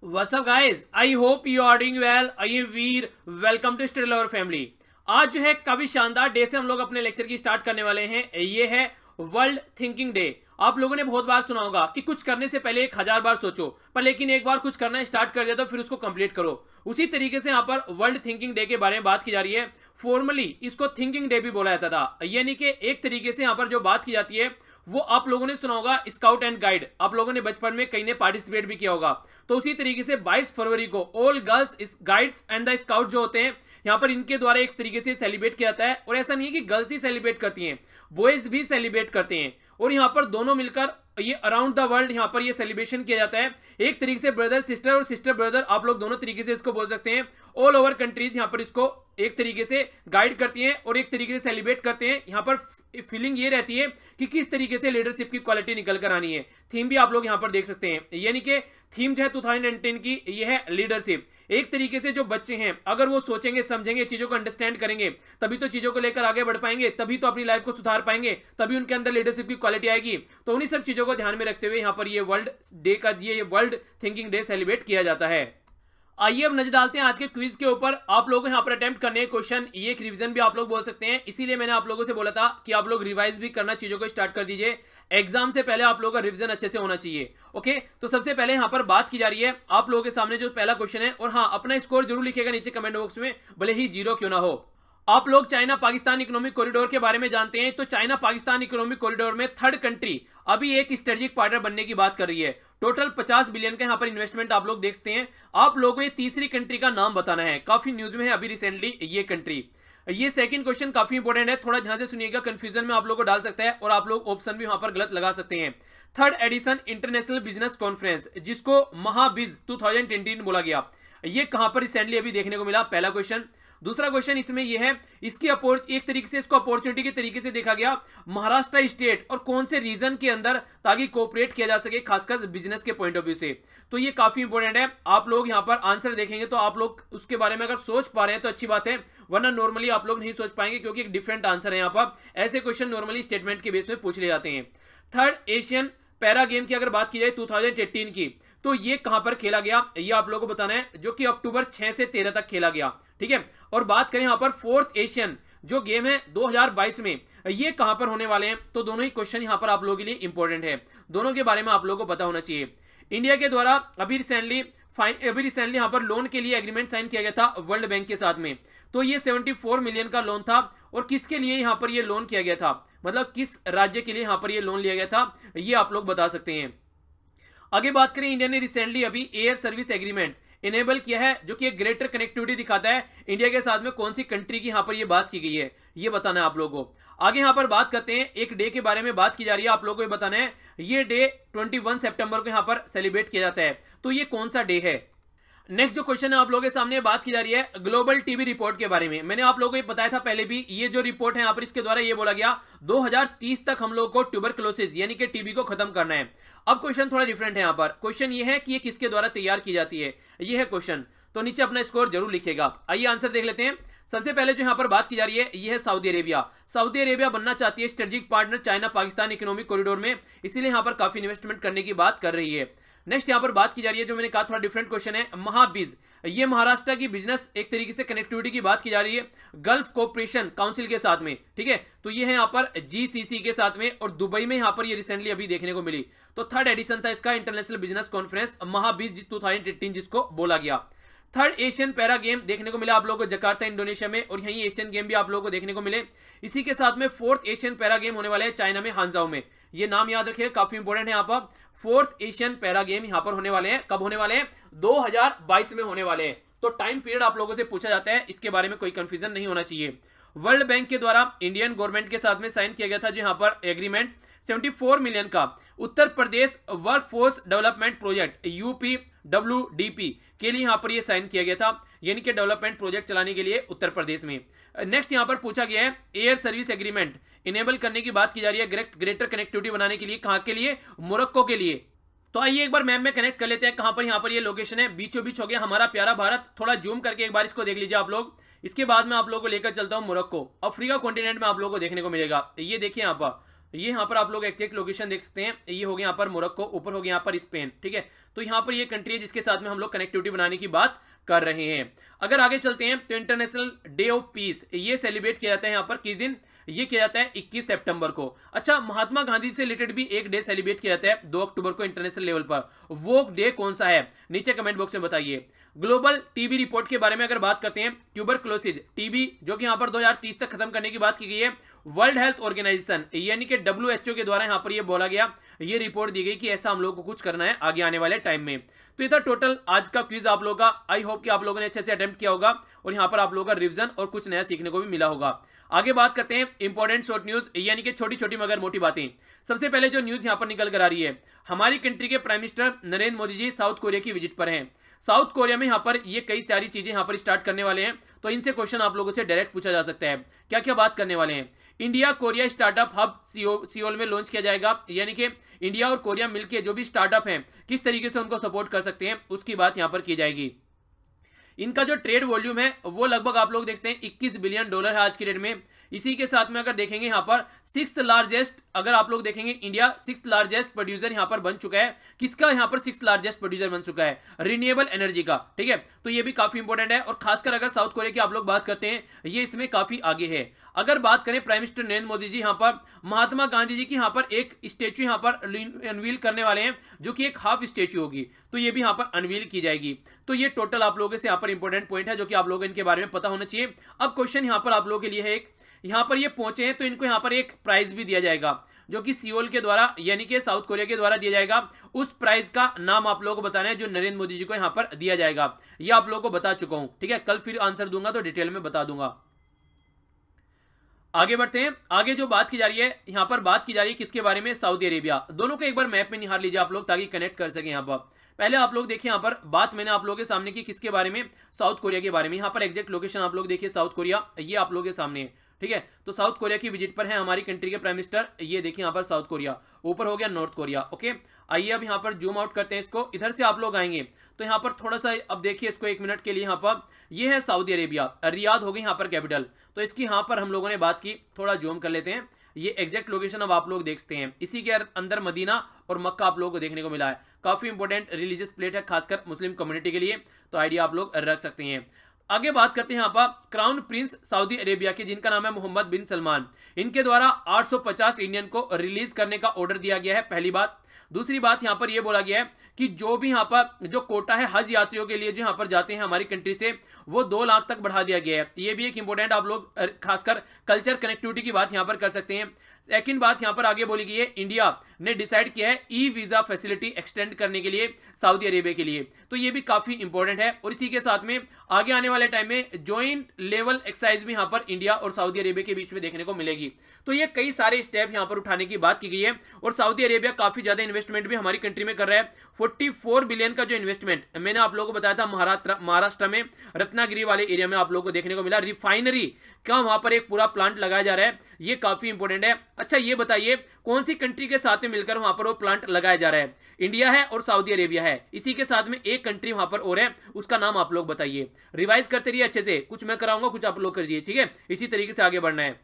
What's up guys? I hope you are doing well. I am Veer. Welcome to Still Our Family. आज जो है काफी शानदार day से हम लोग अपने लेक्चर की स्टार्ट करने वाले हैं. ये है वर्ल्ड थिंकिंग डे. आप लोगों ने बहुत बार सुना होगा कि कुछ करने से पहले 1000 बार सोचो, पर लेकिन एक बार कुछ करना स्टार्ट कर दिया तो फिर उसको कंप्लीट करो. उसी तरीके से यहाँ पर वर्ल्ड थिंकिंग डे के बारे में बात की जा रही है. फॉर्मली इसको थिंकिंग डे भी बोला जाता था, यानी कि एक तरीके से यहाँ पर जो बात की जाती है वो आप लोगों ने सुना होगा स्काउट एंड गाइड. आप लोगों ने बचपन में कई ने पार्टिसिपेट भी किया होगा. तो उसी तरीके से 22 फरवरी को all girls guides and the scout जो होते हैं यहाँ पर इनके द्वारा एक तरीके से सेलिब्रेट किया जाता है. और ऐसा नहीं है कि गर्ल्स ही सेलिब्रेट करती हैं, बॉयज भी सेलिब्रेट करते हैं. और यहाँ पर दोनों मिलकर ये अराउंड द वर्ल्ड यहाँ पर ये सेलिब्रेशन किया जाता है. एक तरीके से ब्रदर सिस्टर और सिस्टर ब्रदर, आप लोग दोनों तरीके से इसको बोल सकते हैं. ऑल ओवर कंट्रीज यहाँ पर इसको एक तरीके से गाइड करती हैं और एक तरीके से सेलिब्रेट करते हैं. यहाँ पर फीलिंग ये रहती है कि किस तरीके से लीडरशिप की क्वालिटी निकल कर आनी है. थीम भी आप लोग यहाँ पर देख सकते हैं, यानी कि थीम जो है 2019 की ये है लीडरशिप. एक तरीके से जो बच्चे हैं अगर वो सोचेंगे समझेंगे चीजों को अंडरस्टैंड करेंगे तभी तो चीजों को लेकर आगे बढ़ पाएंगे, तभी तो अपनी लाइफ को सुधार पाएंगे, तभी उनके अंदर लीडरशिप की क्वालिटी आएगी. तो उन्हीं सब चीजों को ध्यान में रखते हुए यहाँ पर ये वर्ल्ड डे का ये वर्ल्ड थिंकिंग डे सेलिब्रेट किया जाता है. आइए अब नजर डालते हैं आज के क्विज के ऊपर. आप लोगों को यहाँ पर अटेम्प्ट करने हैं क्वेश्चन, ये एक रिवीजन भी आप लोग बोल सकते हैं. इसीलिए मैंने आप लोगों से बोला था कि आप लोग रिवाइज भी करना, चीजों को स्टार्ट कर दीजिए. एग्जाम से पहले आप लोगों का रिवीजन अच्छे से होना चाहिए. ओके, तो सबसे पहले यहाँ पर बात की जा रही है आप लोगों के सामने जो पहला क्वेश्चन है. और हाँ, अपना स्कोर जरूर लिखिएगा नीचे कमेंट बॉक्स में, भले ही 0 क्यों ना हो. आप लोग चाइना पाकिस्तान इकोनॉमिक कॉरिडोर के बारे में जानते हैं. तो चाइना पाकिस्तान इकोनॉमिक कॉरिडोर में थर्ड कंट्री अभी एक स्ट्रेटेजिक पार्टनर बनने की बात कर रही है. टोटल 50 बिलियन का यहाँ पर इन्वेस्टमेंट आप लोग देख सकते हैं. आप लोगों को ये तीसरी कंट्री का नाम बताना है. काफी न्यूज में है अभी रिसेंटली ये कंट्री. ये सेकंड क्वेश्चन काफी इंपॉर्टेंट है, थोड़ा ध्यान से सुनिएगा, कंफ्यूजन में आप लोग को डाल सकता है और आप लोग ऑप्शन भी वहां पर गलत लगा सकते हैं. Third edition international business conference, जिसको महाबिज 2020 बोला गया, ये कहां पर रिसेंटली अभी देखने को मिला. पहला क्वेश्चन. दूसरा क्वेश्चन इसमें यह है, इसकी एक तरीके से इसको अपॉर्चुनिटी के तरीके से देखा गया महाराष्ट्र स्टेट और कौन से रीजन के अंदर, ताकि कोऑपरेट किया जा सके खासकर बिजनेस के पॉइंट ऑफ व्यू से. तो ये काफी इंपॉर्टेंट है. आप लोग यहाँ पर आंसर देखेंगे तो आप लोग उसके बारे में अगर सोच पा रहे हैं तो अच्छी बात है, वरना नॉर्मली आप लोग नहीं सोच पाएंगे क्योंकि एक डिफरेंट आंसर है. यहाँ पर ऐसे क्वेश्चन नॉर्मली स्टेटमेंट के बेस में पूछ ले जाते हैं. थर्ड एशियन पैरा गेम की अगर बात की जाए 2018 की, तो ये कहां पर खेला गया ये आप लोगों को बताना है, जो कि अक्टूबर 6 से 13 तक खेला गया. ठीक है. और बात करें यहां पर फोर्थ एशियन जो गेम है 2022 में, ये कहां पर होने वाले हैं. तो दोनों ही क्वेश्चन यहां पर आप लोगों के लिए इंपॉर्टेंट है, दोनों के बारे में आप लोगों को पता होना चाहिए. इंडिया के द्वारा अभी रिसेंटली यहां पर लोन के लिए एग्रीमेंट साइन किया गया था वर्ल्ड बैंक के साथ में. तो ये 74 मिलियन का लोन था. और किसके लिए यहां पर ये लोन किया गया था, मतलब किस राज्य के लिए यहां पर ये लोन लिया गया था, ये आप लोग बता सकते हैं. आगे बात करें, इंडिया ने रिसेंटली अभी एयर सर्विस एग्रीमेंट इनेबल किया है, जो कि एक ग्रेटर कनेक्टिविटी दिखाता है. इंडिया के साथ में कौन सी कंट्री की यहां पर ये बात की गई है, ये बताना है आप लोगों को. आगे यहां पर बात करते हैं, एक डे के बारे में बात की जा रही है, आप लोगों को ये बताना है. ये डे 21 सितंबर को यहां पर सेलिब्रेट किया जाता है. तो ये कौन सा डे है. नेक्स्ट जो क्वेश्चन है आप लोगों के सामने बात की जा रही है ग्लोबल टीबी रिपोर्ट के बारे में. मैंने आप लोगों को ये बताया था पहले भी, ये जो रिपोर्ट है यहाँ पर इसके द्वारा ये बोला गया 2030 तक हम लोग को ट्यूबरकुलोसिस यानी कि टीबी को खत्म करना है. अब क्वेश्चन थोड़ा डिफरेंट है. यहाँ पर क्वेश्चन ये है कि ये किसके द्वारा तैयार की जाती है, ये है क्वेश्चन. तो नीचे अपना स्कोर जरूर लिखिएगा. आइए आंसर देख लेते हैं. सबसे पहले जो यहाँ पर बात की जा रही है ये है सऊदी अरेबिया. सऊदी अरेबिया बनना चाहती है strategic partner China Pakistan economic corridor में, इसीलिए यहाँ पर काफी इन्वेस्टमेंट करने की बात कर रही है. नेक्स्ट यहाँ पर बात की जा रही है, जो मैंने कहा थोड़ा डिफरेंट क्वेश्चन है, महाबिज. ये महाराष्ट्र की बिजनेस एक तरीके से कनेक्टिविटी की बात की जा रही है गल्फ कोऑपरेशन काउंसिल के साथ में. ठीक है. तो ये है यहाँ पर जीसीसी के साथ में, और दुबई में यहाँ पर ये रिसेंटली अभी देखने को मिली. तो थर्ड एडिशन था इसका इंटरनेशनल बिजनेस कॉन्फ्रेंस महाबिज 2018 जिसको बोला गया. थर्ड एशियन पैरा गेम देखने को मिला आप लोगों को जकार्ता इंडोनेशिया में, और यही एशियन गेम भी आप लोगों को देखने को मिले. इसी के साथ में फोर्थ एशियन पैरा गेम होने वाले हैं चाइना में हांगझाओ में. ये नाम याद रखिए, काफी इंपॉर्टेंट है. यहाँ पर फोर्थ एशियन पैरा गेम यहाँ पर होने वाले हैं. कब होने वाले हैं, 2022 में होने वाले हैं. तो टाइम पीरियड आप लोगों से पूछा जाता है, इसके बारे में कोई कंफ्यूजन नहीं होना चाहिए. वर्ल्ड बैंक के द्वारा इंडियन गवर्नमेंट के साथ में साइन किया गया था जो यहाँ पर एग्रीमेंट 74 मिलियन का Uttar Pradesh workforce development project UPWDP के लिए यहाँ पर ये साइन किया गया था, यानी कि डेवलपमेंट प्रोजेक्ट चलाने के लिए उत्तर प्रदेश में. नेक्स्ट यहाँ पर पूछा गया है एयर सर्विस एग्रीमेंट इनेबल करने की बात की जा रही है ग्रेटर कनेक्टिविटी बनाने के लिए. कहाँ के लिए, मोरक्को के लिए. तो आइए एक बार मैप में कनेक्ट कर लेते हैं कहां पर यहाँ पर ये लोकेशन है. बीचों बीच हो गया हमारा प्यारा भारत. थोड़ा जूम करके एक बार इसको देख लीजिए आप लोग. इसके बाद में आप लोगों को लेकर चलता हूं मोरक्को. अफ्रीका कॉन्टिनेंट में आप लोगों को देखने को मिलेगा. ये देखिए यहाँ पर ये यहाँ पर आप लोग एग्जैक्ट लोकेशन देख सकते हैं, ये हो गया यहाँ पर मोरक्को, ऊपर हो गया यहाँ पर स्पेन, ठीक है। तो यहाँ पर ये कंट्री है जिसके साथ में हम लोग कनेक्टिविटी बनाने की बात कर रहे हैं। अगर आगे चलते हैं तो इंटरनेशनल डे ऑफ पीस ये सेलिब्रेट किया जाता है यहाँ पर किस दिन, ये किया जाता है 21 सितंबर को। अच्छा, महात्मा गांधी से रिलेटेड भी एक डे सेलिब्रेट किया जाता है 2 अक्टूबर को इंटरनेशनल लेवल पर, वो डे कौन सा है नीचे कमेंट बॉक्स में बताइए। ग्लोबल टीबी रिपोर्ट के बारे में अगर बात करते हैं, ट्यूबरक्लोसिस टीबी जो कि यहाँ पर 2030 तक खत्म करने की बात की गई है, वर्ल्ड हेल्थ ऑर्गेनाइजेशन यानी कि WHO के द्वारा यहाँ पर ये बोला गया, ये रिपोर्ट दी गई कि ऐसा हम लोग को कुछ करना है आगे आने वाले टाइम में। तो ये था टोटल आज का क्विज आप लोगों का। आई होप कि आप लोगों ने अच्छे से अटेम्प्ट किया होगा और यहाँ पर आप लोगों का रिवीजन और कुछ नया सीखने को भी मिला होगा। आगे बात करते हैं इंपॉर्टेंट शॉर्ट न्यूज यानी कि छोटी छोटी मगर मोटी बातें। सबसे पहले जो न्यूज यहाँ पर निकल कर आ रही है, हमारी कंट्री के prime minister Narendra Modi ji south Korea की विजिट पर हैं। साउथ कोरिया में यहाँ पर ये कई सारी चीजें यहाँ पर स्टार्ट करने वाले हैं, तो इनसे क्वेश्चन आप लोगों से डायरेक्ट पूछा जा सकता है। क्या क्या बात करने वाले हैं, India Korea startup hub Seoul में लॉन्च किया जाएगा, यानी कि इंडिया और कोरिया मिलकर जो भी स्टार्टअप हैं किस तरीके से उनको सपोर्ट कर सकते हैं उसकी बात यहाँ पर की जाएगी। इनका जो ट्रेड वॉल्यूम है वो लगभग आप लोग देखते हैं $21 बिलियन है आज की डेट में। इसी के साथ में अगर देखेंगे यहाँ पर 6th लार्जेस्ट, अगर आप लोग देखेंगे इंडिया 6th लार्जेस्ट प्रोड्यूसर यहाँ पर बन चुका है। किसका यहाँ पर 6th लार्जेस्ट प्रोड्यूसर बन चुका है, रिन्यूएबल एनर्जी का, ठीक है। तो ये भी काफी इंपॉर्टेंट है और खासकर अगर साउथ कोरिया की आप लोग बात करते हैं ये इसमें काफी आगे है। अगर बात करें प्राइम मिनिस्टर नरेंद्र मोदी जी यहाँ पर महात्मा गांधी जी की यहाँ पर एक स्टेच्यू यहाँ पर अनवील करने वाले हैं जो कि एक हाफ स्टेच्यू होगी, तो ये भी यहाँ पर अनवील की जाएगी। तो ये टोटल आप लोगों से यहाँ पर इंपॉर्टेंट पॉइंट है जो कि आप लोगों को इनके बारे में पता होना चाहिए। अब क्वेश्चन यहाँ पर आप लोगों के लिए है एक, यहाँ पर ये पहुंचे हैं तो इनको यहाँ पर एक प्राइज भी दिया जाएगा जो कि सियोल के द्वारा यानी कि साउथ कोरिया के द्वारा दिया जाएगा। उस प्राइज का नाम आप लोगों को बताना है जो नरेंद्र मोदी जी को यहाँ पर दिया जाएगा। ये आप लोगों को बता चुका हूं, ठीक है। कल फिर आंसर दूंगा तो डिटेल में बता दूंगा। आगे बढ़ते हैं, आगे जो बात की जा रही है यहाँ पर बात की जा रही है किसके बारे में, सऊदी अरेबिया। दोनों को एक बार मैप में निहार लीजिए आप लोग ताकि कनेक्ट कर सके। यहाँ पर पहले आप लोग देखिए, यहाँ पर बात मैंने आप लोगों के सामने की किसके बारे में, साउथ कोरिया के बारे में। यहाँ पर एग्जैक्ट लोकेशन आप लोग देखिए, साउथ कोरिया ये आप लोगों के सामने है, ठीक है। तो साउथ कोरिया की विजिट पर है हमारी कंट्री के प्राइम मिनिस्टर, ये देखिए यहाँ पर साउथ कोरिया, ऊपर हो गया नॉर्थ कोरिया, ओके। आइए अब यहाँ पर जूम आउट करते हैं इसको, इधर से आप लोग आएंगे तो यहाँ पर थोड़ा सा अब देखिए इसको 1 मिनट के लिए। यहाँ पर ये है सऊदी अरेबिया, रियाद हो गई यहाँ पर कैपिटल। तो इसकी यहाँ पर हम लोगों ने बात की, थोड़ा जूम कर लेते हैं। ये एग्जैक्ट लोकेशन अब आप लोग देखते हैं, इसी के अंदर मदीना और मक्का आप लोगों को देखने को मिला है। काफी इंपॉर्टेंट रिलीजियस प्लेट है खासकर मुस्लिम कम्युनिटी के लिए, तो आइडिया आप लोग रख सकते हैं। आगे बात करते हैं यहाँ पर क्राउन प्रिंस सऊदी अरेबिया के जिनका नाम है मोहम्मद बिन सलमान। इनके द्वारा 850 इंडियन को रिलीज करने का ऑर्डर दिया गया है, पहली बात। दूसरी बात यहाँ पर यह बोला गया है कि जो भी यहाँ पर जो कोटा है हज यात्रियों के लिए जो यहाँ पर जाते हैं हमारी कंट्री से, वो 2 लाख तक बढ़ा दिया गया है। ये भी एक इंपॉर्टेंट आप लोग खासकर कल्चर कनेक्टिविटी की बात यहाँ पर कर सकते हैं। सेकंड बात यहाँ पर आगे बोली गई है, इंडिया ने डिसाइड किया है ई वीजा फैसिलिटी एक्सटेंड करने के लिए सऊदी अरेबिया के लिए, तो ये भी काफी इंपॉर्टेंट है। और इसी के साथ में आगे आने वाले टाइम में ज्वाइंट लेवल एक्सरसाइज भी यहाँ पर इंडिया और सऊदी अरेबिया के बीच में देखने को मिलेगी। तो ये कई सारे स्टेप यहाँ पर उठाने की बात की गई है और सऊदी अरेबिया काफी ज्यादा इन्वेस्टमेंट भी हमारी कंट्री में कर रहा है। 44 बिलियन का जो इन्वेस्टमेंट मैंने आप लोगों को बताया था महाराष्ट्र में रत्नागिरी वाले एरिया में आप लोगों को देखने को मिला। रिफाइनरी का वहां पर एक पूरा प्लांट लगाया जा रहा है, ये काफी इंपॉर्टेंट है। अच्छा ये बताइए कौन सी कंट्री के साथ में मिलकर वहां पर वो प्लांट लगाया जा रहा है, इंडिया है और सऊदी अरेबिया है। इसी के साथ में एक कंट्री वहां पर और है, उसका नाम आप लोग बताइए। रिवाइज करते रहिए अच्छे से, कुछ मैं कराऊंगा कुछ आप लोग करिए, ठीक है। इसी तरीके से आगे बढ़ना है।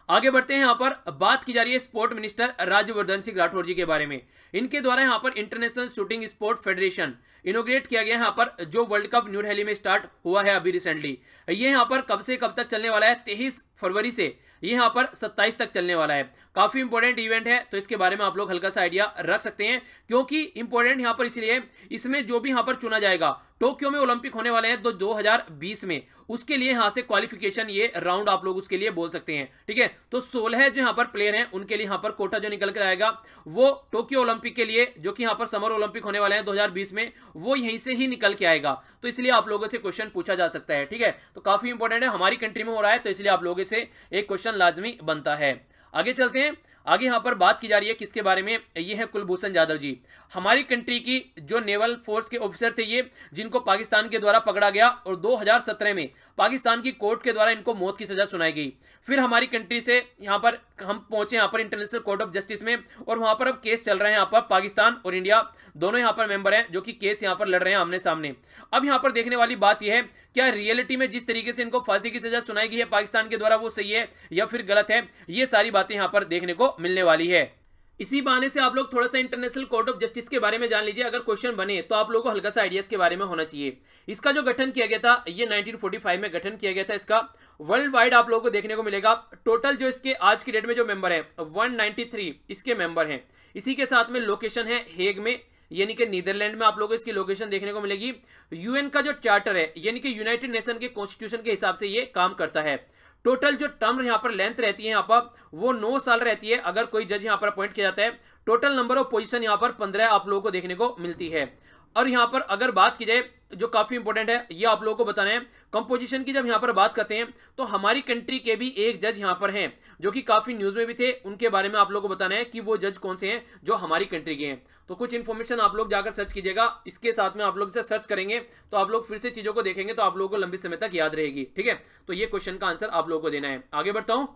आगे बढ़ते हैं, यहाँ पर बात की जा रही है स्पोर्ट मिनिस्टर राज्यवर्धन सिंह राठौर जी के बारे में। इनके द्वारा यहाँ पर इंटरनेशनल शूटिंग स्पोर्ट फेडरेशन इनोग्रेट किया गया है यहाँ पर, जो वर्ल्ड कप न्यू दिल्ली में स्टार्ट हुआ है अभी रिसेंटली। ये यहाँ पर कब से कब तक चलने वाला है, 23 फरवरी से ये यहाँ पर 27 तक चलने वाला है। काफी इंपॉर्टेंट इवेंट है, तो इसके बारे में आप लोग हल्का सा आइडिया रख सकते हैं, क्योंकि इंपॉर्टेंट यहाँ पर इसलिए इसमें जो भी यहाँ पर चुना जाएगा, टोक्यो में ओलंपिक होने वाले हैं तो 2020 में, उसके लिए यहाँ से क्वालिफिकेशन ये राउंड आप लोग उसके लिए बोल सकते हैं, ठीक है। तो 16 जो यहाँ पर प्लेयर हैं उनके लिए यहाँ पर कोटा जो निकल कर आएगा वो टोक्यो ओलंपिक के लिए, जो कि यहाँ पर समर ओलंपिक होने वाले हैं 2020 में, वो यहीं से ही निकल के आएगा। तो इसलिए आप लोगों से क्वेश्चन पूछा जा सकता है, ठीक है। तो काफी इंपॉर्टेंट है, हमारी कंट्री में हो रहा है तो इसलिए आप लोगों से एक क्वेश्चन लाजमी बनता है। आगे चलते हैं, आगे यहाँ पर बात की जा रही है किसके बारे में, ये है कुलभूषण जाधव जी, हमारी कंट्री की जो नेवल फोर्स के ऑफिसर थे ये, जिनको पाकिस्तान के द्वारा पकड़ा गया और 2017 में पाकिस्तान की कोर्ट के द्वारा इनको मौत की सजा सुनाई गई। फिर हमारी कंट्री से यहाँ पर हम पहुंचे यहाँ पर इंटरनेशनल कोर्ट ऑफ जस्टिस में, और वहां पर अब केस चल रहे हैं। यहाँ पर पाकिस्तान और इंडिया दोनों यहाँ पर मेंबर हैं जो कि केस यहाँ पर लड़ रहे हैं आमने सामने। अब यहाँ पर देखने वाली बात यह है क्या रियलिटी में जिस तरीके से इनको फांसी की सजा सुनाई गई है पाकिस्तान के द्वारा वो सही है या फिर गलत है, ये सारी बातें यहां पर देखने को मिलने वाली है। इसी बहाने से आप लोग थोड़ा सा इंटरनेशनल कोर्ट ऑफ जस्टिस के बारे में जान लीजिए। अगर क्वेश्चन बने तो आप लोगों को हल्का सा आइडियाज के बारे में होना चाहिए। इसका जो गठन किया गया था ये 1945 में गठन किया गया था। इसका वर्ल्ड वाइड आप लोगों को देखने को मिलेगा। टोटल जो इसके आज की डेट में जो मेंबर है 193 इसके मेंबर हैं। इसी के साथ में लोकेशन है हेग में, यानी कि नीदरलैंड में आप लोगों को इसकी लोकेशन देखने को मिलेगी। यूएन का जो चार्टर है यानी कि यूनाइटेड नेशन के कॉन्स्टिट्यूशन के हिसाब से ये काम करता है। टोटल जो टर्म यहाँ पर लेंथ रहती है यहाँ पर वो 9 साल रहती है अगर कोई जज यहाँ पर अपॉइंट किया जाता है। टोटल नंबर ऑफ पोजीशन यहाँ पर 15 आप लोगों को देखने को मिलती है। और यहाँ पर अगर बात की जाए जो काफी इंपॉर्टेंट है ये आप लोगों को बताना है, कंपोजिशन की जब यहाँ पर बात करते हैं तो हमारी कंट्री के भी एक जज यहाँ पर हैं जो कि काफी न्यूज में भी थे। उनके बारे में आप लोगों को बताना है कि वो जज कौन से हैं जो हमारी कंट्री के हैं। तो कुछ इंफॉर्मेशन आप लोग जाकर सर्च कीजिएगा। इसके साथ में आप लोग इसे सर्च करेंगे तो आप लोग फिर से चीजों को देखेंगे तो आप लोगों को लंबे समय तक याद रहेगी। ठीक है, तो ये क्वेश्चन का आंसर आप लोगों को देना है। आगे बढ़ता हूं।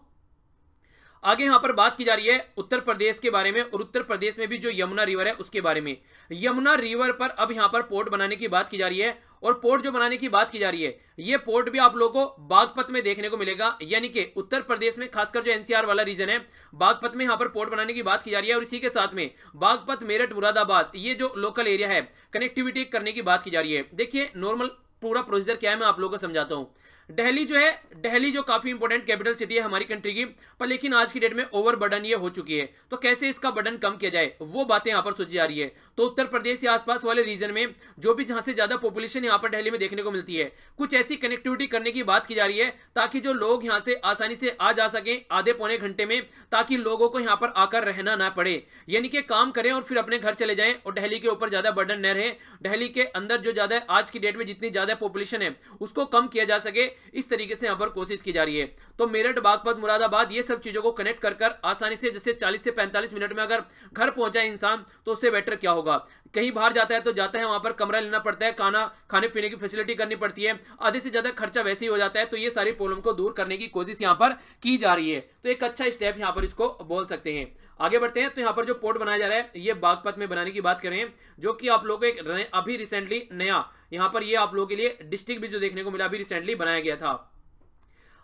आगे यहां पर बात की जा रही है उत्तर प्रदेश के बारे में और उत्तर प्रदेश में भी जो यमुना रिवर है उसके बारे में। यमुना रिवर पर अब यहां पर पोर्ट बनाने की बात की जा रही है और पोर्ट जो बनाने की बात की जा रही है ये पोर्ट भी आप लोगों को बागपत में देखने को मिलेगा। यानी कि उत्तर प्रदेश में खासकर जो एनसीआर वाला रीजन है बागपत में यहां पर पोर्ट बनाने की बात की जा रही है। और इसी के साथ में बागपत, मेरठ, मुरादाबाद ये जो लोकल एरिया है कनेक्टिविटी करने की बात की जा रही है। देखिए नॉर्मल पूरा प्रोसीजर क्या है मैं आप लोगों को समझाता हूं। दिल्ली जो है, दिल्ली जो काफी इंपॉर्टेंट कैपिटल सिटी है हमारी कंट्री की, पर लेकिन आज की डेट में ओवर बर्डन ये हो चुकी है। तो कैसे इसका बर्डन कम किया जाए वो बातें यहां पर सोची जा रही है। तो उत्तर प्रदेश के आसपास वाले रीजन में जो भी जहां से ज्यादा पॉपुलेशन यहां पर दिल्ली में देखने को मिलती है कुछ ऐसी कनेक्टिविटी करने की बात की जा रही है ताकि जो लोग यहां से आसानी से आ जा सके आधे पौने घंटे में, ताकि लोगों को यहां पर आकर रहना ना पड़े, यानी कि काम करें और फिर अपने घर चले जाएं और दिल्ली के ऊपर ज्यादा बर्डन न रहे। दिल्ली के अंदर जो ज्यादा आज की डेट में जितनी ज्यादा पॉपुलेशन है उसको कम किया जा सके, इस तरीके से पर कोशिश की जा रही है। तो मेरठ, बागपत, मुरादाबाद ये सब चीजों को कनेक्ट कर आसानी से जैसे 40 से 45 मिनट में अगर घर पहुंचा इंसान तो उससे बेटर क्या होगा। कहीं बाहर जाता है तो जाता है वहां पर कमरा लेना पड़ता है, खाने पीने की फैसिलिटी करनी पड़ती है, आधे से ज्यादा खर्चा वैसे ही हो जाता है। तो ये सारी प्रॉब्लम को दूर करने की कोशिश यहां पर की जा रही है। तो एक अच्छा स्टेप यहां पर इसको बोल सकते हैं। आगे बढ़ते हैं। तो यहाँ पर जो पोर्ट बनाया जा रहा है ये बागपत में बनाने की बात करें जो कि आप लोगों को एक अभी रिसेंटली नया यहाँ पर ये आप लोगों के लिए डिस्ट्रिक्ट भी जो देखने को मिला अभी रिसेंटली बनाया गया था।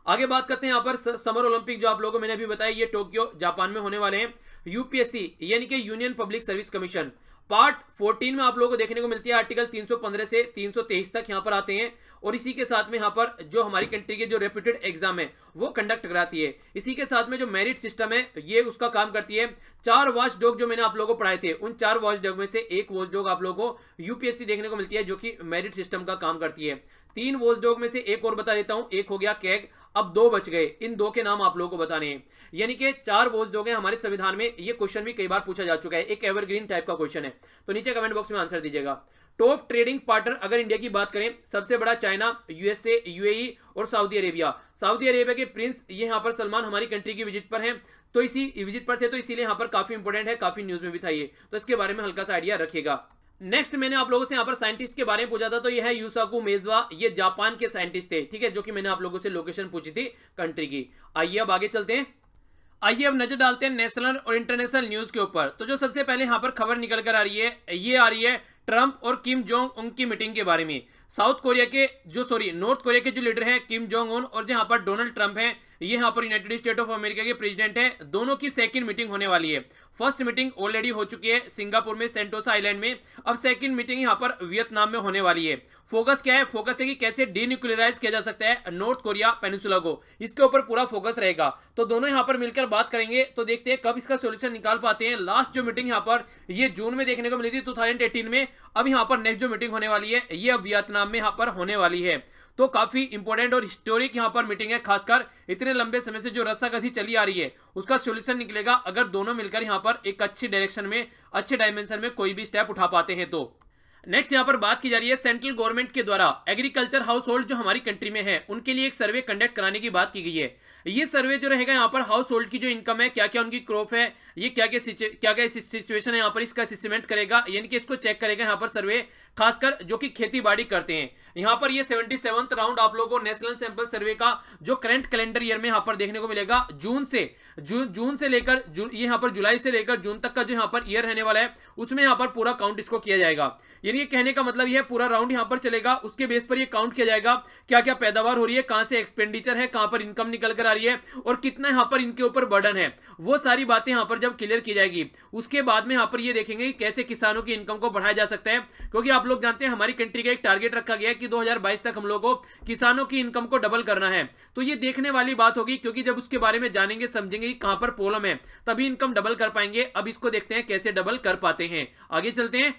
आगे बात करते हैं यहाँ पर समर ओलंपिक जो आप लोगों को मैंने अभी बताया ये टोक्यो जापान में होने वाले हैं। यूपीएससी यानी कि union public service commission part 14 में आप लोगों को देखने को मिलती है। आर्टिकल 315 से 323 तक यहाँ पर आते हैं और इसी के साथ में यहाँ पर जो हमारी कंट्री के जो रेप्यूटेड एग्जाम है वो कंडक्ट कराती है। इसी के साथ में जो मेरिट सिस्टम है ये उसका काम करती है। 4 वॉच डॉग जो मैंने आप लोगों को पढ़ाए थे उन 4 वॉच डॉग में से एक वॉच डॉग आप लोगों को यूपीएससी देखने को मिलती है जो कि मेरिट सिस्टम का काम करती है। 3 वॉच डॉग में से एक और बता देता हूं, एक हो गया कैग, अब 2 बच गए। इन 2 के नाम आप लोगों को बताने हैं। यानी कि 4 वॉच डॉग हैं हमारे संविधान में। ये क्वेश्चन भी कई बार पूछा जा चुका है, एक एवरग्रीन टाइप का क्वेश्चन है। तो नीचे कमेंट बॉक्स में आंसर दीजिएगा। टॉप ट्रेडिंग पार्टनर अगर इंडिया की बात करें सबसे बड़ा चाइना, यूएसए, यूएई और सऊदी अरेबिया। सऊदी अरेबिया के प्रिंस ये यहाँ पर सलमान हमारी कंट्री की विजिट पर हैं, तो इसी विजिट पर थे तो इसीलिए यहाँ पर काफी इंपॉर्टेंट है, काफी न्यूज में भी था ये, तो इसके बारे में हल्का सा आइडिया रखिएगा। नेक्स्ट मैंने आप लोगों से यहाँ पर साइंटिस्ट के बारे में पूछा था, तो ये है यूसाकू मेजवा, ये जापान के साइंटिस्ट थे, ठीक है, जो कि मैंने आप लोगों से लोकेशन पूछी थी कंट्री की। आइए अब आगे चलते हैं। आइए अब नजर डालते हैं नेशनल और इंटरनेशनल न्यूज के ऊपर। तो जो सबसे पहले यहाँ पर खबर निकल कर आ रही है ये आ रही है ट्रंप और किम जोंग उन की मीटिंग के बारे में। नॉर्थ कोरिया के जो लीडर हैं किम जोंग उन और जहां पर डोनाल्ड ट्रंप हैं ये यहाँ पर यूनाइटेड स्टेट ऑफ अमेरिका के प्रेसिडेंट हैं, दोनों की सेकंड मीटिंग होने वाली है। फर्स्ट मीटिंग ऑलरेडी हो चुकी है सिंगापुर में सेंटोसा आइलैंड में, अब सेकंड मीटिंग यहाँ पर वियतनाम में होने वाली है। फोकस क्या है? फोकस है कि कैसे डीन्यूक्लियराइज किया जा सकता है नॉर्थ कोरिया पेनिनसुला को, इसके ऊपर पूरा फोकस रहेगा। तो दोनों यहाँ पर मिलकर बात करेंगे, तो देखते हैं कब इसका सोल्यूशन निकाल पाते हैं। लास्ट जो मीटिंग यहाँ पर ये जून में देखने को मिली थी 2018 में, अब यहाँ पर नेक्स्ट जो मीटिंग होने वाली है ये अब वियतनाम में यहाँ पर होने वाली है। तो काफी इंपॉर्टेंट और हिस्टोरिक यहाँ पर मीटिंग है, खासकर इतने लंबे समय से जो रस्साकसी चली आ रही है उसका सॉल्यूशन निकलेगा अगर दोनों मिलकर यहाँ पर एक अच्छी डायरेक्शन में, अच्छे डायमेंशन में कोई भी स्टेप उठा पाते हैं। तो नेक्स्ट यहाँ पर बात की जा रही है सेंट्रल गवर्नमेंट के द्वारा एग्रीकल्चर हाउस होल्ड जो हमारी कंट्री में है उनके लिए एक सर्वे कंडक्ट कराने की बात की गई है। ये सर्वे जो रहेगा यहाँ पर हाउस होल्ड की जो इनकम है, क्या क्या उनकी क्रॉप है, ये क्या क्या सिचुएशन है यहाँ पर, इसका असेसमेंट करेगा, यानी कि इसको चेक करेगा यहाँ पर सर्वे खासकर जो कि खेती बाड़ी करते हैं। यहां पर ये 77वां राउंड आप लोगों को नेशनल सैंपल सर्वे का जो करंट कैलेंडर ईयर में यहां पर देखने को मिलेगा। जून से लेकर यहां पर जुलाई से लेकर जून तक का जो यहां पर ईयर रहने वाला है उसमें यहां पर पूरा काउंट इसको किया जाएगा। यानी ये कहने का मतलब यह पूरा राउंड यहां पर चलेगा, उसके बेस पर ये काउंट किया जाएगा क्या क्या पैदावार हो रही है, कहां से एक्सपेंडिचर है, कहां पर इनकम निकल कर आ रही है और कितना यहां पर इनके ऊपर बर्डन है। वो सारी बातें यहां पर जब क्लियर की जाएगी उसके बाद में यहां पर ये देखेंगे कि कैसे किसानों की इनकम को बढ़ाया जा सकता है। क्योंकि आप लोग जानते हैं हमारी कंट्री का एक टारगेट रखा गया है कि 2022 तक हम लोगों को किसानों की इनकम को डबल करना है। तो ये देखने वाली बात होगी, क्योंकि जब उसके बारे में जानेंगे समझेंगे कि कहां पर प्रॉब्लम है तभी इनकम डबल कर पाएंगे। अब इसको देखते हैं कैसे डबल कर पाते हैं। आगे चलते हैं,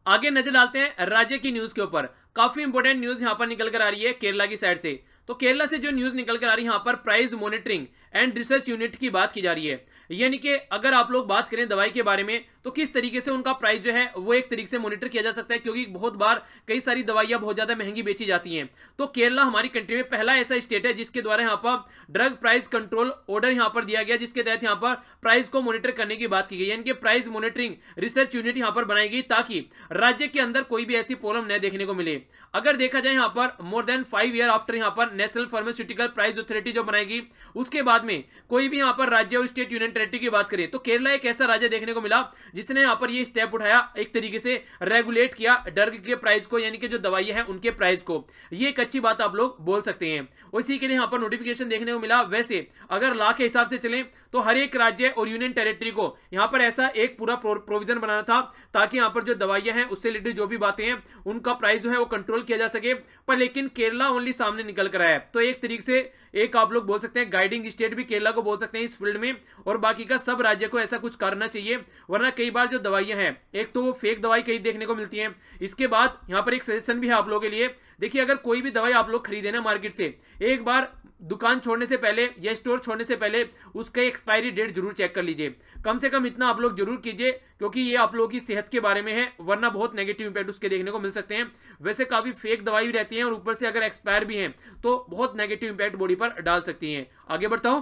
आगे नजर डालते हैं राज्य की न्यूज के ऊपर। काफी इंपोर्टेंट न्यूज यहां पर निकल कर आ रही है केरला की साइड से। तो केरला से जो न्यूज निकल कर आ रही है यहां पर price monitoring and research unit की बात की जा रही है। यानी कि अगर आप लोग बात करें दवाई के बारे में तो किस तरीके से उनका प्राइस जो है वो एक तरीके से मॉनिटर किया जा सकता है, क्योंकि बहुत बार कई सारी दवाइयां बहुत ज्यादा महंगी बेची जाती हैं। तो केरला हमारी कंट्री में पहला ऐसा स्टेट है जिसके द्वारा यहां पर ड्रग प्राइस कंट्रोल ऑर्डर यहां पर दिया गया, जिसके तहत यहां पर प्राइस को मॉनिटर करने की बात की गई। यानी कि प्राइस मॉनिटरिंग रिसर्च यूनिट यहां पर बनाई गई ताकि राज्य के अंदर कोई भी ऐसी प्रॉब्लम न देखने को मिले। अगर देखा जाए यहां पर मोर देन 5 ईयर आफ्टर यहां पर नेशनल फार्मास्यूटिकल प्राइस अथॉरिटी जो बनाएगी उसके बाद में कोई भी यहां पर राज्य और स्टेट यूनियन टेरिटरी की बात करें तो केरला एक ऐसा राज्य देखने को मिला जिसने यहां पर ये स्टेप उठाया, एक तरीके से रेगुलेट किया ड्रग के प्राइस को, यानी कि जो दवाइयां हैं उनके प्राइस को। ये एक अच्छी बात आप लोग बोल सकते हैं। और इसी के लिए यहां पर नोटिफिकेशन देखने को मिला। वैसे अगर लॉ के हिसाब से चलें तो हर एक राज्य और यूनियन टेरिटरी को यहां पर ऐसा एक पूरा प्रोविजन बनाना था ताकि यहां पर जो दवाइयां हैं उससे रिलेटेड जो भी बातें हैं उनका प्राइस जो है वो कंट्रोल किया जा सके। पर लेकिन केरला ओनली सामने निकल कर आया। तो एक तरीके से एक आप लोग बोल सकते हैं गाइडिंग स्टेट भी केरला को बोल सकते हैं इस फील्ड में, और बाकी का सब राज्य को ऐसा कुछ करना चाहिए। वरना कई बार जो दवाइयां हैं एक तो वो फेक दवाई कई देखने को मिलती हैं। इसके बाद यहां पर एक सजेशन भी है आप लोगों के लिए। देखिए अगर कोई भी दवाई आप लोग खरीदे ना मार्केट से, एक बार दुकान छोड़ने से पहले या स्टोर छोड़ने से पहले उसका एक्सपायरी डेट जरूर चेक कर लीजिए। कम से कम इतना आप लोग जरूर कीजिए, क्योंकि ये आप लोगों की सेहत के बारे में है, वरना बहुत नेगेटिव इंपैक्ट उसके देखने को मिल सकते हैं। वैसे काफी फेक दवाई भी रहती है और ऊपर से अगर एक्सपायर भी हैं तो बहुत नेगेटिव इंपैक्ट बॉडी पर डाल सकती हैं। आगे बढ़ता हूं,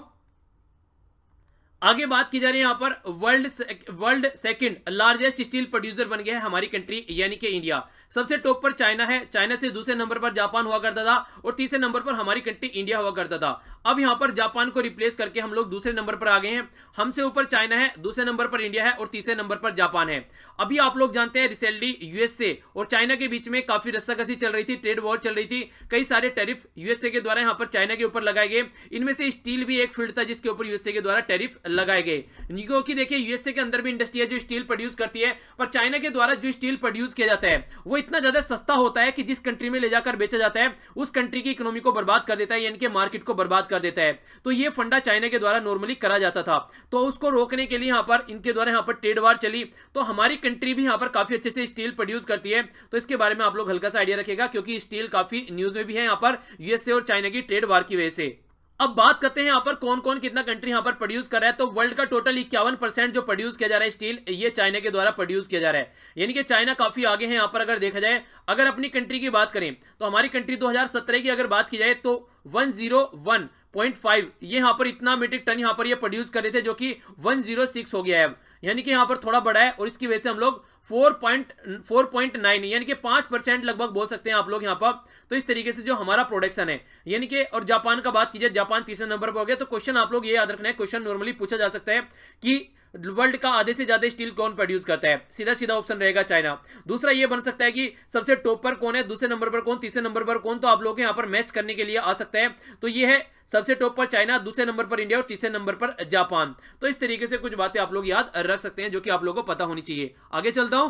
आगे बात की जा रही है यहां पर world second largest steel producer बन गया है हमारी कंट्री यानी कि इंडिया। सबसे टॉप पर चाइना है, चाइना से दूसरे नंबर पर जापान हुआ करता था और तीसरे नंबर पर हमारी कंट्री इंडिया हुआ करता था। अब यहां पर जापान को रिप्लेस करके हम लोग दूसरे नंबर पर आ गए हैं। हमसे ऊपर चाइना है, दूसरे नंबर पर इंडिया है और तीसरे नंबर पर जापान है। अभी आप लोग जानते हैं रिसेंटली यूएसए और चाइना के बीच में काफी रस्साकसी चल रही थी, ट्रेड वॉर चल रही थी। कई सारे टैरिफ यूएसए के द्वारा यहां पर चाइना के ऊपर लगाए गए। इनमें से स्टील भी एक फील्ड था जिसके ऊपर यूएसए के द्वारा टैरिफ लगाए गए। क्योंकि देखिए यूएसए के अंदर भी इंडस्ट्री है जो स्टील प्रोड्यूस करती है, पर चाइना के द्वारा जो स्टील प्रोड्यूस किया जाता है वो इतना ज्यादा सस्ता होता है कि जिस कंट्री में ले जाकर बेचा जाता है उस कंट्री की इकोनॉमी को बर्बाद कर देता है, यानी कि मार्केट को बर्बाद कर देता है। तो ये फंडा चाइना के द्वारा नॉर्मली करा जाता था। तो उसको रोकने के लिए यहां पर इनके द्वारा यहां पर ट्रेड वार चली। तो हमारी कंट्री भी यहां पर काफी अच्छे से स्टील प्रोड्यूस करती है। तो इसके बारे में आप लोग हल्का सा आइडिया रखिएगा, क्योंकि स्टील काफी न्यूज में भी है यहां पर यूएसए और चाइना की ट्रेड वार की वजह से। अब बात करते हैं यहां पर कौन कौन कितना कंट्री यहां पर प्रोड्यूस कर रहा है। तो वर्ल्ड का टोटल 51% जो प्रोड्यूस किया जा रहा है स्टील, ये चाइना के द्वारा प्रोड्यूस किया जा रहा है। यानी कि चाइना काफी आगे है यहां पर। अगर देखा जाए, अगर अपनी कंट्री की बात करें तो हमारी कंट्री 2017 की अगर बात की जाए तो 101.5 ये यहां पर इतना मीट्रिक टन यहां पर ये प्रोड्यूस कर रहे थे, जो कि 106 हो गया है। यानी कि यहां पर थोड़ा बड़ा है और इसकी वजह से हम लोग 4.9 यानी कि 5% लगभग बोल सकते हैं आप लोग यहां पर। तो इस तरीके से जो हमारा प्रोडक्शन है, यानी कि और जापान का बात कीजिए, जापान तीसरे नंबर पर हो गया। तो क्वेश्चन आप लोग ये याद रखना है, क्वेश्चन नॉर्मली पूछा जा सकता है कि वर्ल्ड का आधे से ज्यादा स्टील कौन प्रोड्यूस करता है। सीधा सीधा ऑप्शन रहेगा चाइना। दूसरा ये बन सकता है कि सबसे टॉप पर कौन है, दूसरे नंबर पर कौन, तीसरे नंबर पर कौन। तो आप लोग यहां पर मैच करने के लिए आ सकता है। तो ये है सबसे टॉप पर चाइना, दूसरे नंबर पर इंडिया और तीसरे नंबर पर जापान। तो इस तरीके से कुछ बातें आप लोग याद रख सकते हैं जो कि आप लोगों को पता होनी चाहिए। आगे चलता हूं,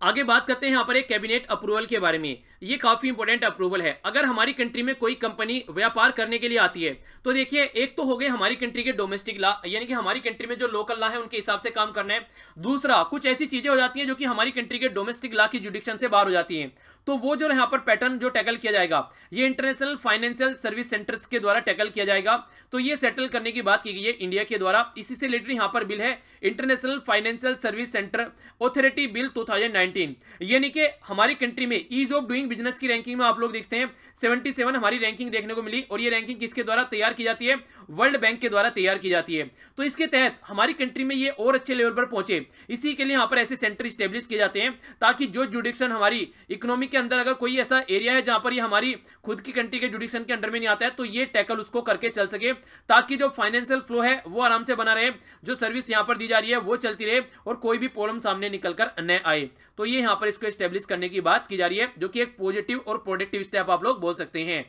आगे बात करते हैं यहां पर एक कैबिनेट अप्रूवल के बारे में। ये काफी इंपॉर्टेंट अप्रूवल है। अगर हमारी कंट्री में कोई कंपनी व्यापार करने के लिए आती है तो देखिए, एक तो हो गए हमारी कंट्री के डोमेस्टिक लॉ, यानी कि हमारी कंट्री में जो लोकल लॉ है उनके हिसाब से काम करना है। दूसरा, कुछ ऐसी चीजें हो जाती हैं जो कि हमारी कंट्री के डोमेस्टिक लॉ की जुडिक्शन से बाहर हो जाती हैं। तो वो जो यहाँ पर पैटर्न जो टैकल किया जाएगा ये इंटरनेशनल फाइनेंशियल सर्विस सेंटर्स के द्वारा टैकल किया जाएगा। तो ये सेटल करने की बात की गई है इंडिया के द्वारा। इसी से रिलेटेड यहाँ पर बिल है international financial service centre authority bill 2019, यानी कि हमारी कंट्री में ईज ऑफ डूइंग बिजनेस की रैंकिंग में आप लोग देखते हैं 77 हमारी रैंकिंग देखने को मिली। और ये रैंकिंग किसके द्वारा तैयार की जाती है? वर्ल्ड बैंक के द्वारा तैयार की जाती है। तो इसके तहत हमारी कंट्री में ये और अच्छे लेवल पर पहुंचे, इसी के लिए यहाँ पर ऐसे सेंटर स्टेब्लिश किए जाते हैं ताकि जो जुडिक्शन हमारी इकोनॉमी के अंदर अगर कोई ऐसा एरिया है जहां पर ये हमारी खुद की कंट्री के जुडिक्शन के अंडर में नहीं आता है तो ये टैकल उसको करके चल सके, ताकि जो फाइनेंशियल फ्लो है वो आराम से बना रहे, जो सर्विस यहां पर दी जा रही है वो चलती रहे और कोई भी प्रॉब्लम सामने निकलकर न आए। तो ये यहां पर इसको एस्टेब्लिश करने की बात की जा रही है, जो कि एक पॉजिटिव और प्रोडक्टिव स्टेप आप लोग बोल सकते हैं।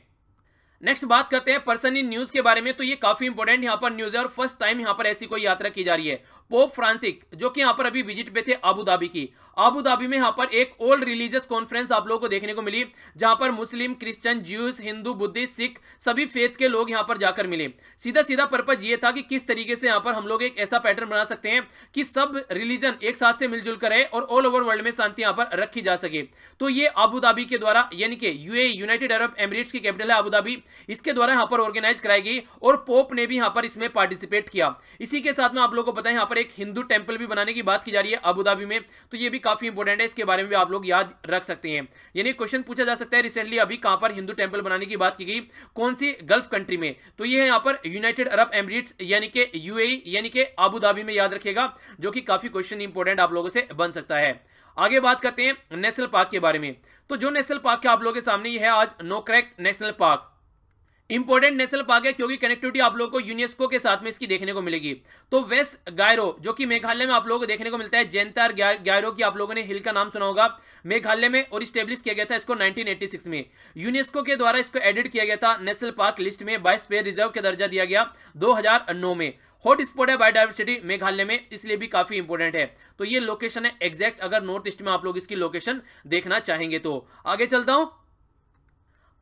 नेक्स्ट बात करते हैं पर्सन इन न्यूज के बारे में। तो ये काफी इंपॉर्टेंट यहाँ पर न्यूज है और फर्स्ट टाइम यहाँ पर ऐसी कोई यात्रा की जा रही है। पोप फ्रांसिस जो कि यहाँ पर अभी विजिट पे थे अबू धाबी की, अबू धाबी में यहाँ पर एक ओल्ड रिलीजियस कॉन्फ्रेंस आप लोगों को देखने को मिली, जहां पर Muslim, Christian, Jews, Hindu, Buddhist, Sikh सभी फेथ के लोग यहाँ पर जाकर मिले। सीधा सीधा पर्पज ये था कि किस तरीके से यहाँ पर हम लोग एक ऐसा पैटर्न बना सकते हैं कि सब रिलीजन एक साथ से मिलजुल कर रहे और ऑल ओवर वर्ल्ड में शांति यहाँ पर रखी जा सके। तो ये अबू धाबी के द्वारा, यानी कि यूएई यूनाइटेड अरब एमिरेट्स की कैपिटल है अबू धाबी, इसके द्वारा यहाँ पर ऑर्गेनाइज कराई गई और पोप ने भी यहाँ पर इसमें पार्टिसिपेट किया। इसी के साथ में आप लोगों को पता है यहाँ पर एक हिंदू टेंपल भी बनाने की बात की जा रही है अबू धाबी में। तो ये भी काफी इंपॉर्टेंट है, इसके बारे में भी आप लोग याद रख सकते हैं। यानी क्वेश्चन पूछा जा सकता है रिसेंटली अभी कहां पर हिंदू टेंपल बनाने की बात की गई, कौन सी गल्फ कंट्री में? तो ये है यहाँ पर यूनाइटेड अरब एमिरेट्स यानी कि यूएई यानी कि अबू धाबी में, याद रखिएगा, जो कि काफी क्वेश्चन इंपॉर्टेंट आप लोगों से बन सकता है। आगे बात करते हैं नेशनल पार्क के बारे में। तो जो नेशनल पार्क के आप लोगों के सामने ये है आज Nokrek national park. Important national park है क्योंकि कनेक्टिविटी आप लोगों को यूनेस्को के साथ में इसकी देखने को मिलेगी। तो वेस्ट गायरो जो कि मेघालय में आप लोगों को देखने को मिलता है, जैंतार गायरो की आप लोगों ने हिल का नाम सुना होगा, मेघालय में, और स्टेब्लिश किया गया था इसको 1986 में। यूनेस्को के द्वारा इसको एडिट किया गया था नेशनल पार्क लिस्ट में, बायोस्फीयर रिजर्व का दर्जा दिया गया 2009 में। हॉट स्पॉट है बायोडाइवर्सिटी मेघालय में, इसलिए भी काफी इंपॉर्टेंट है। तो ये लोकेशन है एग्जैक्ट, अगर नॉर्थ ईस्ट में आप लोग इसकी लोकेशन देखना चाहेंगे तो। आगे चलता हूं,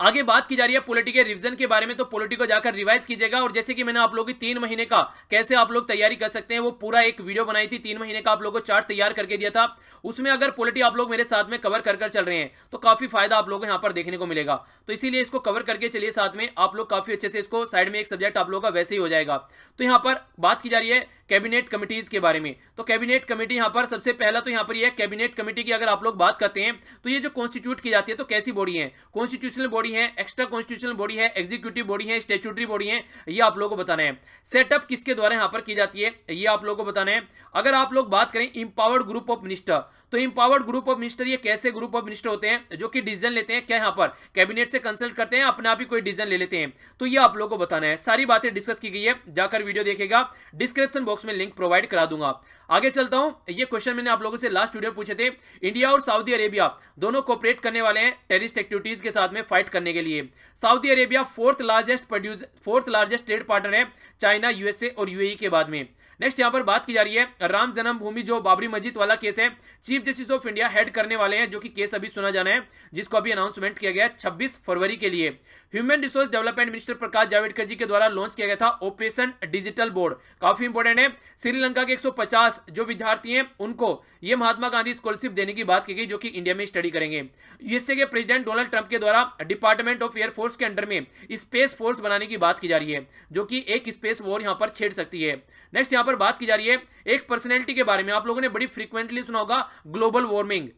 आगे बात की जा रही है पॉलिटी के रिवीजन के बारे में। तो पॉलिटी को जाकर रिवाइज कीजिएगा, और जैसे कि मैंने आप लोगों की 3 महीने का कैसे आप लोग तैयारी कर सकते हैं वो पूरा एक वीडियो बनाई थी, 3 महीने का आप लोगों को चार्ट तैयार करके दिया था। उसमें अगर पॉलिटी आप लोग मेरे साथ में कवर कर चल रहे हैं तो काफी फायदा आप लोगों को यहाँ पर देखने को मिलेगा। तो इसीलिए इसको कवर करके चलिए साथ में, आप लोग काफी अच्छे से इसको साइड में एक सब्जेक्ट आप लोगों का वैसे ही हो जाएगा। तो यहाँ पर बात की जा रही है कैबिनेट कमिटीज के बारे में। तो कैबिनेट कमेटी यहाँ पर सबसे पहला तो यहाँ पर ये कैबिनेट कमेटी की अगर आप लोग बात करते हैं तो ये जो कॉन्स्टिट्यूट की जाती है तो कैसी बॉडी है? कॉन्स्टिट्यूशनल बॉडी है, एक्स्ट्रा कॉन्स्टिट्यूशनल बॉडी है, एग्जीक्यूटिव बॉडी है, स्टैट्यूटरी बॉडी है, ये आप लोगों को बताना है। सेटअप किसके द्वारा यहाँ पर की जाती है ये आप लोगों को बताना है। अगर आप लोग बात करें इंपावर्ड ग्रुप ऑफ मिनिस्टर, तो इंपावर्ड ग्रुप ऑफ मिनिस्टर ये कैसे ग्रुप ऑफ मिनिस्टर होते हैं जो कि डिसीजन लेते हैं? क्या यहाँ पर कैबिनेट से कंसल्ट करते हैं, अपने आप ही कोई डिसीजन ले लेते हैं? तो ये आप लोगों को बताना है। सारी बातें डिस्कस की गई है, जाकर वीडियो देखेगा, डिस्क्रिप्शन बॉक्स में लिंक प्रोवाइड करा दूंगा। आगे चलता हूं, ये क्वेश्चन मैंने आप लोगों से लास्ट वीडियो पूछे थे। इंडिया और सऊदी अरेबिया दोनों कोऑपरेट करने वाले हैं टेररिस्ट एक्टिविटीज के साथ में फाइट करने के लिए। Saudi Arabia fourth largest trade partner है चाइना, यूएसए और यूएई के बाद में। नेक्स्ट यहां पर बात की जा रही है राम जन्मभूमि जो बाबरी मस्जिद वाला केस है, chief justice of India head करने वाले हैं, जो कि केस अभी सुना जाना है, जिसको अभी अनाउंसमेंट किया गया है 26 फरवरी के लिए। Human resource development minister Prakash Javadekar जी के द्वारा लॉन्च किया गया था ऑपरेशन डिजिटल बोर्ड, काफी इंपॉर्टेंट है। श्रीलंका के 150 जो विद्यार्थी हैं उनको ये महात्मा गांधी स्कॉलरशिप देने की बात की गई, जो कि इंडिया में स्टडी करेंगे। यूएसए के प्रेसिडेंट डोनाल्ड ट्रंप के द्वारा डिपार्टमेंट ऑफ एयरफोर्स के अंडर में स्पेस फोर्स बनाने की बात की जा रही है, जो कि एक स्पेस वॉर यहां पर छेड़ सकती है। नेक्स्ट यहां पर बात की जा रही है एक पर्सनैलिटी के बारे में, आप लोगों ने बड़ी फ्रीक्वेंटली सुना होगा ग्लोबल वार्मिंग।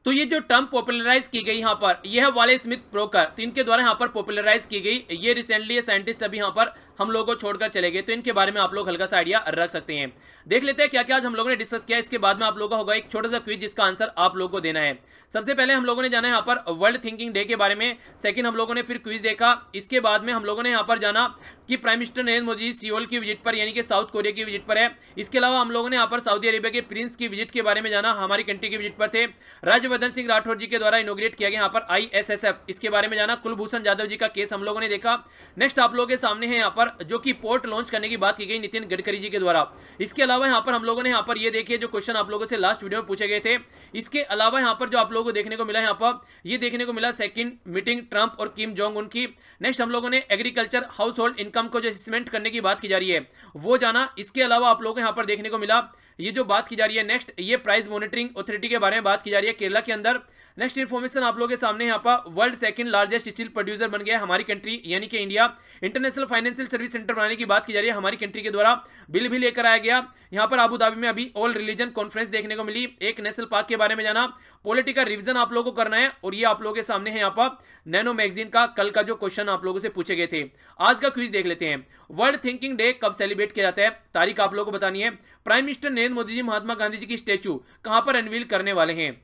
तो ये जो टर्म पॉपुलराइज की गई यहाँ पर, यह है वाले स्मिथ ब्रोकर, तो इनके द्वारा यहाँ पर पॉपुलराइज की गई। ये रिसेंटली साइंटिस्ट अभी यहाँ पर हम लोगों को छोड़कर चले गए, तो इनके बारे में आप लोग हल्का सा आइडिया रख सकते हैं। देख लेते हैं क्या क्या आज हम लोगों ने डिस्कस किया। इसके बाद में आप लोगों का होगा एक छोटा सा क्विज जिसका आंसर आप लोगों को देना है। सबसे पहले हम लोगों ने जाना है यहाँ पर वर्ल्ड थिंकिंग डे के बारे में, सेकंड हम लोगों ने फिर क्विज देखा। इसके बाद में हम लोगों ने यहाँ पर जाना कि prime minister Narendra Modi Seoul की विजिट पर, यानी कि साउथ कोरिया की विजिट पर है। इसके अलावा हम लोगों ने यहाँ पर सऊदी अरेबिया के प्रिंस की विजिट के बारे में जाना, हमारी कंट्री की विजिट पर थे। राज्यवर्धन सिंह राठौर जी के द्वारा इनोग्रेट किया गया यहाँ पर ISSF, इसके बारे में जाना। कुलभूषण जाधव जी का केस हम लोगों ने देखा। नेक्स्ट आप लोगों के सामने है यहाँ पर जो कि पोर्ट लॉन्च करने की बात की गई नितिन गडकरी जी के द्वारा। इसके अलावा यहाँ पर हम लोगों ने यहाँ पर ये देखिए जो क्वेश्चन आप लोगों से लास्ट वीडियो में पूछे गए थे। इसके अलावा यहाँ पर जो आप लोगों को देखने को मिला यहाँ पर ये देखने को मिला सेकंड मीटिंग ट्रंप और किम जोंग उन की। नेक्स्ट हम लोगों ने एग्रीकल्चर हाउस होल्ड इनकम को जो असेसमेंट करने की बात की जा रही है वो जाना। इसके अलावा आप लोगों को यहाँ पर देखने को मिला ये जो बात की जा रही है नेक्स्ट, ये प्राइस मॉनिटरिंग अथॉरिटी के बारे में बात की जा रही है केरला के अंदर। नेक्स्ट इन्फॉर्मेशन आप लोगों के सामने यहाँ पर world second largest steel producer बन गया हमारी कंट्री यानी कि India. International financial service centre बनाने की बात की जा रही है हमारी कंट्री के द्वारा, बिल भी लेकर आया गया। यहाँ पर आबू धाबी में अभी ऑल रिलीजन कॉन्फ्रेंस देखने को मिली। एक नेशनल पार्क के बारे में जाना, पॉलिटिकल रिवीजन आप लोगों को करना है, और ये आप लोगों के सामने है यहाँ पर नैनो मैगजीन का कल का जो क्वेश्चन आप लोगों से पूछे गए थे। आज का क्विज देख लेते हैं। वर्ल्ड थिंकिंग डे कब सेलिब्रेट किया जाता है, तारीख आप लोगों को बतानी है। प्राइम मिनिस्टर नरेंद्र मोदी जी महात्मा गांधी जी की स्टैचू कहां पर अनवील करने वाले हैं।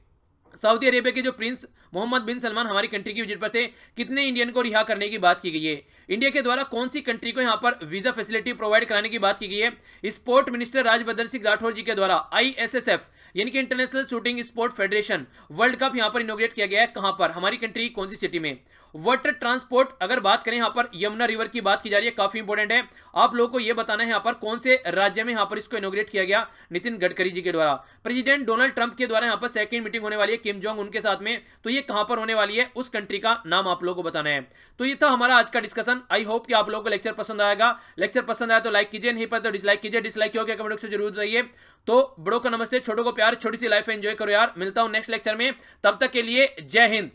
सऊदी अरेबिया के जो प्रिंस मोहम्मद बिन सलमान हमारी कंट्री की विजिट पर थे, कितने इंडियन को रिहा करने की बात की गई है। इंडिया के द्वारा कौन सी कंट्री को यहां पर वीजा फैसिलिटी प्रोवाइड कराने की बात की गई है। स्पोर्ट मिनिस्टर राजवर्धन सिंह राठौर जी के द्वारा ISSF यानी कि international shooting sport federation world cup यहां पर इनॉग्रेट किया गया है, कहां पर, हमारी कंट्री कौन सी सिटी में। वाटर ट्रांसपोर्ट अगर बात करें, यहां पर यमुना रिवर की बात की जा रही है, काफी इंपॉर्टेंट है। आप लोगों को यह बताना है यहां पर कौन से राज्य में यहां पर इसको इनॉग्रेट किया गया, नितिन गडकरी जी के द्वारा। प्रेसिडेंट डोनाल्ड ट्रंप के द्वारा यहां पर सेकंड मीटिंग होने वाली है किम जोंग उनके साथ में, तो ये कहां पर होने वाली है, उस कंट्री का नाम आप लोगों को बताना है। तो ये था हमारा आज का डिस्कशन। आई होप कि आप लोगों को लेक्चर पसंद आएगा। लेक्चर पसंद आया तो लाइक कीजिए, नहीं पता तो डिसलाइक कीजिए। डिसलाइक हो गया कमेंट से जरूर बताइए। तो बड़ों को नमस्ते, छोटों को प्यार, छोटी सी लाइफ एंजॉय करो यार। मिलता हूं नेक्स्ट लेक्चर में, तब तक के लिए जय हिंद।